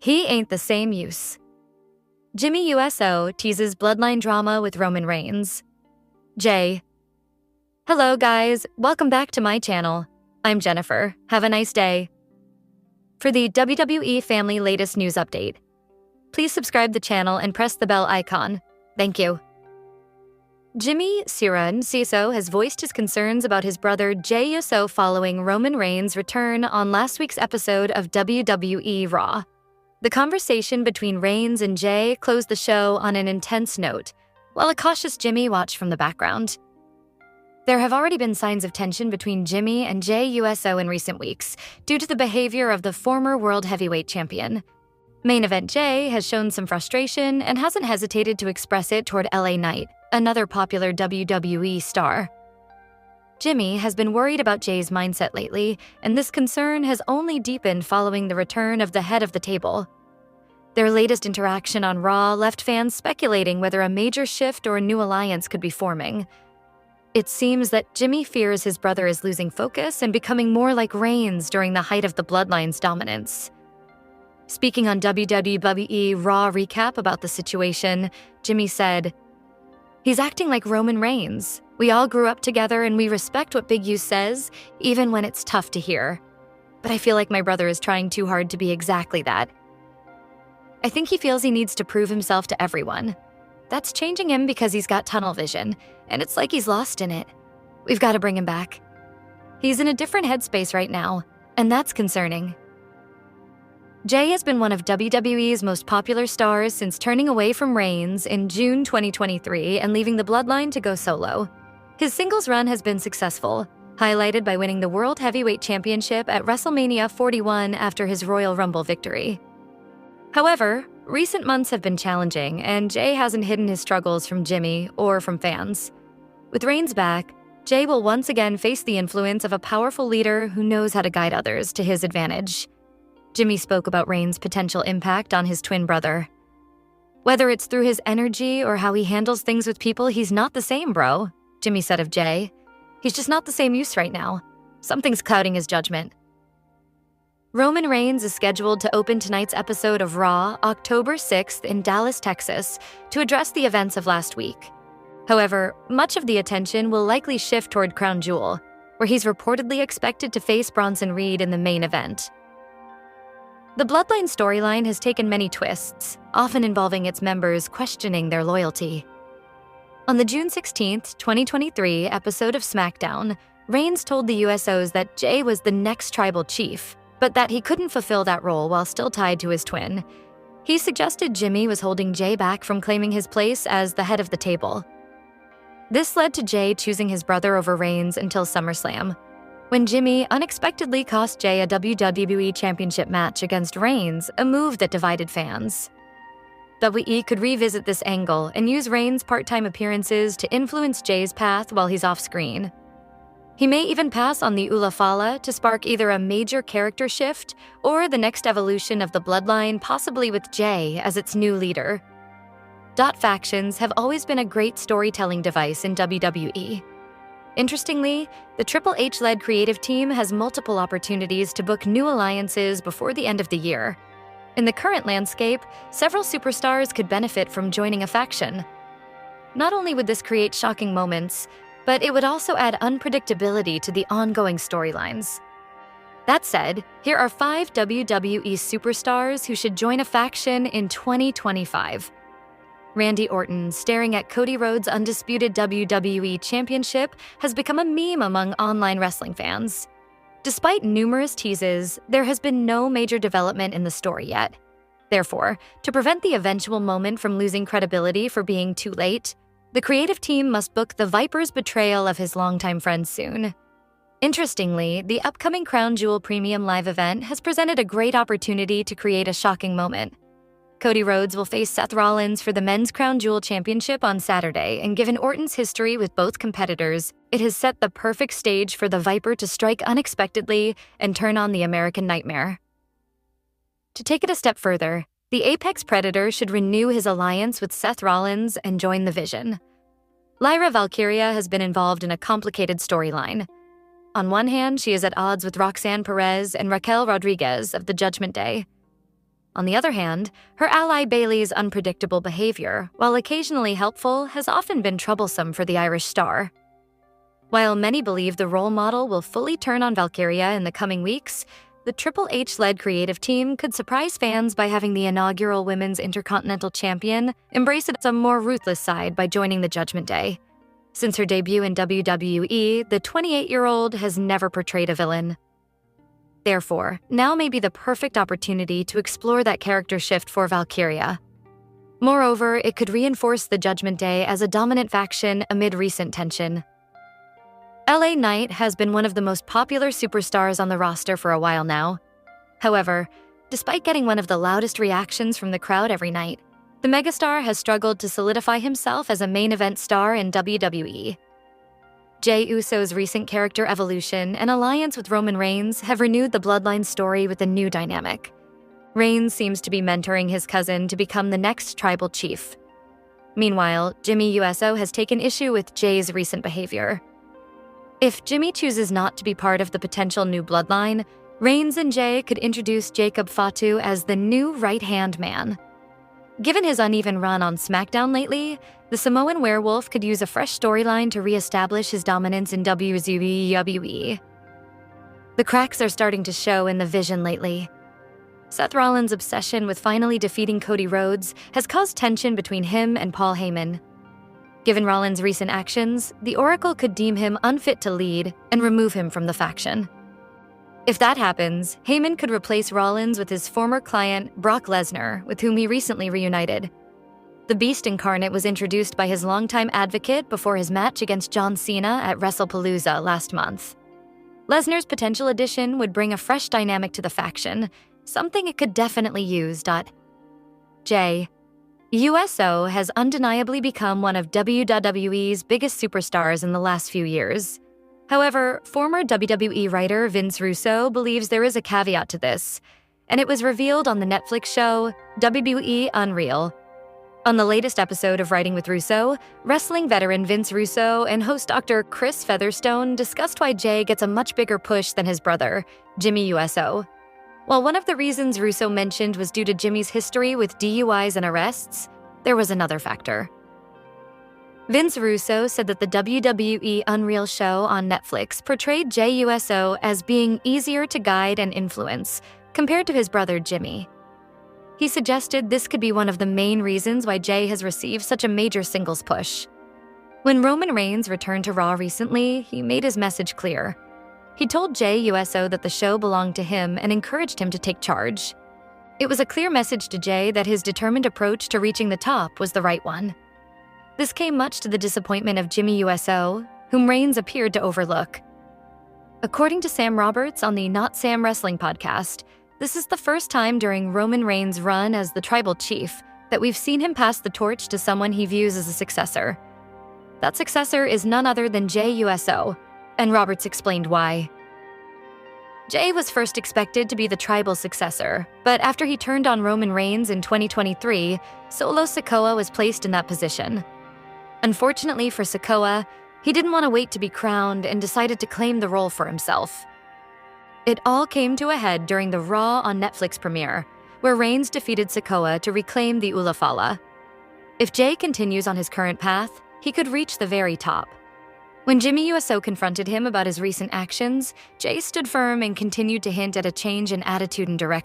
He ain't the same use. Jimmy Uso teases Bloodline drama with Roman Reigns. Jey. Hello guys, welcome back to my channel. I'm Jennifer. Have a nice day. For the WWE family latest news update, please subscribe the channel and press the bell icon. Thank you. Jimmy Uso has voiced his concerns about his brother Jey Uso following Roman Reigns' return on last week's episode of WWE Raw. The conversation between Reigns and Jey closed the show on an intense note, while a cautious Jimmy watched from the background. There have already been signs of tension between Jimmy and Jey Uso in recent weeks due to the behavior of the former World Heavyweight Champion. Main Event Jey has shown some frustration and hasn't hesitated to express it toward LA Knight, another popular WWE star. Jimmy has been worried about Jey's mindset lately, and this concern has only deepened following the return of the head of the table. Their latest interaction on Raw left fans speculating whether a major shift or a new alliance could be forming. It seems that Jimmy fears his brother is losing focus and becoming more like Reigns during the height of the Bloodline's dominance. Speaking on WWE Raw recap about the situation, Jimmy said, "He's acting like Roman Reigns. We all grew up together and we respect what Big U says, even when it's tough to hear. But I feel like my brother is trying too hard to be exactly that. I think he feels he needs to prove himself to everyone. That's changing him because he's got tunnel vision, and it's like he's lost in it. We've got to bring him back. He's in a different headspace right now, and that's concerning." Jey has been one of WWE's most popular stars since turning away from Reigns in June 2023 and leaving the Bloodline to go solo. His singles run has been successful, highlighted by winning the World Heavyweight Championship at WrestleMania 41 after his Royal Rumble victory. However, recent months have been challenging, and Jey hasn't hidden his struggles from Jimmy or from fans. With Reigns back, Jey will once again face the influence of a powerful leader who knows how to guide others to his advantage. Jimmy spoke about Reigns' potential impact on his twin brother. "Whether it's through his energy or how he handles things with people, he's not the same, bro," Jimmy said of Jey. "He's just not the same use right now. Something's clouding his judgment." Roman Reigns is scheduled to open tonight's episode of Raw, October 6th in Dallas, Texas, to address the events of last week. However, much of the attention will likely shift toward Crown Jewel, where he's reportedly expected to face Bronson Reed in the main event. The Bloodline storyline has taken many twists, often involving its members questioning their loyalty. On the June 16th, 2023 episode of SmackDown, Reigns told the USOs that Jey was the next tribal chief, but that he couldn't fulfill that role while still tied to his twin. He suggested Jimmy was holding Jey back from claiming his place as the head of the table. This led to Jey choosing his brother over Reigns until SummerSlam, when Jimmy unexpectedly cost Jey a WWE Championship match against Reigns, a move that divided fans. WWE could revisit this angle and use Reigns' part-time appearances to influence Jey's path while he's off-screen. He may even pass on the Ula Fala to spark either a major character shift or the next evolution of the Bloodline, possibly with Jey as its new leader. Factions have always been a great storytelling device in WWE. Interestingly, the Triple H-led creative team has multiple opportunities to book new alliances before the end of the year. In the current landscape, several superstars could benefit from joining a faction. Not only would this create shocking moments, but it would also add unpredictability to the ongoing storylines. That said, here are 5 WWE superstars who should join a faction in 2025. Randy Orton, staring at Cody Rhodes' undisputed WWE Championship, has become a meme among online wrestling fans. Despite numerous teases, there has been no major development in the story yet. Therefore, to prevent the eventual moment from losing credibility for being too late, the creative team must book the Viper's betrayal of his longtime friend soon. Interestingly, the upcoming Crown Jewel Premium Live event has presented a great opportunity to create a shocking moment. Cody Rhodes will face Seth Rollins for the Men's Crown Jewel Championship on Saturday, and given Orton's history with both competitors, it has set the perfect stage for the Viper to strike unexpectedly and turn on the American Nightmare. To take it a step further, the Apex Predator should renew his alliance with Seth Rollins and join the Vision. Lyra Valkyria has been involved in a complicated storyline. On one hand, she is at odds with Roxanne Perez and Raquel Rodriguez of the Judgment Day. On the other hand, her ally Bayley's unpredictable behavior, while occasionally helpful, has often been troublesome for the Irish star. While many believe the role model will fully turn on Valkyria in the coming weeks, the Triple H-led creative team could surprise fans by having the inaugural Women's Intercontinental Champion embrace its more ruthless side by joining the Judgment Day. Since her debut in WWE, the 28-year-old has never portrayed a villain. Therefore, now may be the perfect opportunity to explore that character shift for Valkyria. Moreover, it could reinforce the Judgment Day as a dominant faction amid recent tension. LA Knight has been one of the most popular superstars on the roster for a while now. However, despite getting one of the loudest reactions from the crowd every night, the megastar has struggled to solidify himself as a main event star in WWE. Jey Uso's recent character evolution and alliance with Roman Reigns have renewed the Bloodline story with a new dynamic. Reigns seems to be mentoring his cousin to become the next tribal chief. Meanwhile, Jimmy Uso has taken issue with Jey's recent behavior. If Jimmy chooses not to be part of the potential new Bloodline, Reigns and Jey could introduce Jacob Fatu as the new right-hand man. Given his uneven run on SmackDown lately, the Samoan werewolf could use a fresh storyline to re-establish his dominance in WWE. The cracks are starting to show in the vision lately. Seth Rollins' obsession with finally defeating Cody Rhodes has caused tension between him and Paul Heyman. Given Rollins' recent actions, the Oracle could deem him unfit to lead and remove him from the faction. If that happens, Heyman could replace Rollins with his former client, Brock Lesnar, with whom he recently reunited. The Beast Incarnate was introduced by his longtime advocate before his match against John Cena at WrestlePalooza last month. Lesnar's potential addition would bring a fresh dynamic to the faction, something it could definitely use. Jey Uso has undeniably become one of WWE's biggest superstars in the last few years. However, former WWE writer Vince Russo believes there is a caveat to this, and it was revealed on the Netflix show WWE Unreal. On the latest episode of Writing with Russo, wrestling veteran Vince Russo and host Dr. Chris Featherstone discussed why Jey gets a much bigger push than his brother, Jimmy Uso. While one of the reasons Russo mentioned was due to Jimmy's history with DUIs and arrests, there was another factor. Vince Russo said that the WWE Unreal show on Netflix portrayed Jey Uso as being easier to guide and influence compared to his brother Jimmy. He suggested this could be one of the main reasons why Jey has received such a major singles push. When Roman Reigns returned to Raw recently, he made his message clear. He told Jey Uso that the show belonged to him and encouraged him to take charge. It was a clear message to Jey that his determined approach to reaching the top was the right one. This came much to the disappointment of Jimmy Uso, whom Reigns appeared to overlook. According to Sam Roberts on the Not Sam Wrestling podcast, this is the first time during Roman Reigns' run as the tribal chief that we've seen him pass the torch to someone he views as a successor. That successor is none other than Jey Uso, and Roberts explained why. Jey was first expected to be the tribal successor, but after he turned on Roman Reigns in 2023, Solo Sikoa was placed in that position. Unfortunately for Sikoa, he didn't want to wait to be crowned and decided to claim the role for himself. It all came to a head during the Raw on Netflix premiere, where Reigns defeated Sikoa to reclaim the Ulafala. If Jey continues on his current path, he could reach the very top. When Jimmy Uso confronted him about his recent actions, Jey stood firm and continued to hint at a change in attitude and direction.